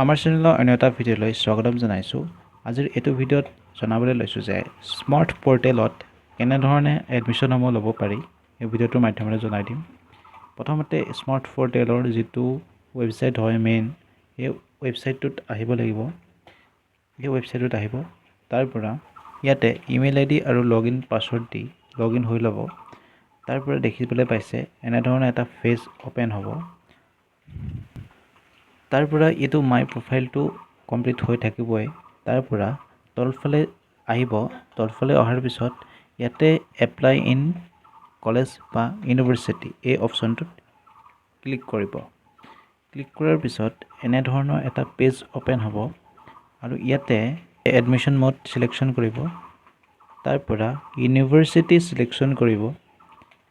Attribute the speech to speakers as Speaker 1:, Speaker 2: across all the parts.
Speaker 1: আমাৰ চেনেলৰ অন্য এটা ভিডিঅ'লৈ স্বাগতম জনাইছোঁ। আজিৰ এইটো ভিডিঅ'ত জনাবলৈ লৈছোঁ যে স্মাৰ্ট পৰ্টেলত কেনেধৰণে এডমিশ্যনসমূহ ল'ব পাৰি এই ভিডিঅ'টোৰ মাধ্যমেৰে জনাই দিম। প্ৰথমতে স্মাৰ্ট পৰ্টেলৰ যিটো ৱেবছাইট হয় মেইন, সেই ৱেবছাইটটোত আহিব লাগিব। এই ৱেবছাইটটোত আহিব, তাৰ পৰা ইয়াতে ইমেইল আইডি আৰু লগইন পাছৱৰ্ড দি লগইন হৈ ল'ব। তাৰ পৰা দেখিবলৈ পাইছে এনেধৰণে এটা পেজ অ'পেন হ'ব। তাৰ পৰা এইটো মাই প্ৰফাইলটো কমপ্লিট হৈ থাকিবই। তাৰ পৰা তলফালে আহিব, তলফালে অহাৰ পিছত ইয়াতে এপ্লাই ইন কলেজ বা ইউনিভাৰ্চিটি এই অপশ্যনটোত ক্লিক কৰিব। ক্লিক কৰাৰ পিছত এনেধৰণৰ এটা পেজ অ'পেন হ'ব আৰু ইয়াতে এডমিশ্যন মোড চিলেকশ্যন কৰিব। তাৰ পৰা ইউনিভাৰ্চিটি চিলেকশ্যন কৰিব।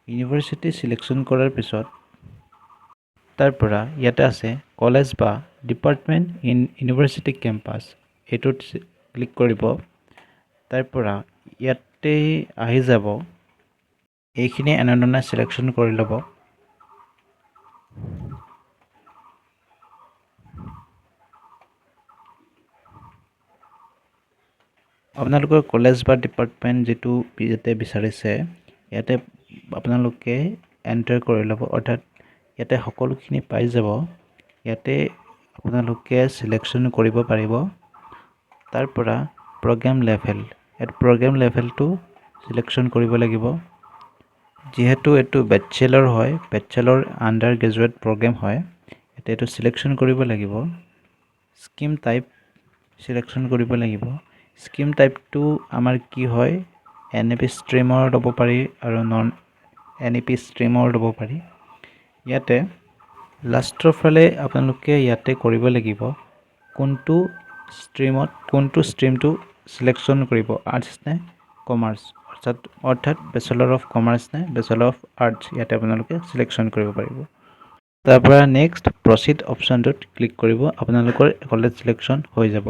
Speaker 1: ইউনিভাৰ্চিটি চিলেকশ্যন কৰাৰ পিছত তাৰ পৰা ইয়াতে আছে কলেজ বা ডিপাৰ্টমেণ্ট ইন ইউনিভাৰ্চিটি কেম্পাছ, এইটোত ক্লিক কৰিব। তাৰ পৰা ইয়াতে আহি যাব, এইখিনি এনেধৰণে চিলেকশ্যন কৰি ল'ব। আপোনালোকৰ কলেজ বা ডিপাৰ্টমেণ্ট যিটো ইয়াতে বিচাৰিছে ইয়াতে আপোনালোকে এণ্টাৰ কৰি ল'ব, অৰ্থাৎ ইয়াতে সকলোখিনি পাই যাব। ইয়াতে আপোনালোকে চিলেকশ্যন কৰিব পাৰিব। তাৰ পৰা প্ৰগ্ৰাম লেভেল, ইয়াত প্ৰগ্ৰাম লেভেলটো চিলেকশ্যন কৰিব লাগিব। যিহেতু এইটো বেচেলৰ হয়, বেচেলৰ আণ্ডাৰ গ্ৰেজুৱেট প্ৰগ্ৰাম হয়, ইয়াতে এইটো চিলেকশ্যন কৰিব লাগিব। স্কিম টাইপ চিলেকশ্যন কৰিব লাগিব। স্কিম টাইপটো আমাৰ কি হয়, NAP ষ্ট্ৰীমৰ ল'ব পাৰি আৰু নন NAP ষ্ট্ৰীমৰ ল'ব পাৰি। ইয়াতে লাষ্টৰ ফালে আপোনালোকে ইয়াতে কৰিব লাগিব কোনটো ষ্ট্ৰীমটো চিলেকশ্যন কৰিব, আৰ্টছ নে কমাৰ্চ, অৰ্থাৎ বেচেলৰ অফ কমাৰ্চ নে বেচেলৰ অফ আৰ্টছ, ইয়াতে আপোনালোকে চিলেকশ্যন কৰিব পাৰিব। তাৰ পৰা নেক্সট প্ৰচিড অপশ্যনটোত ক্লিক কৰিব, আপোনালোকৰ কলেজ চিলেকশ্যন হৈ যাব।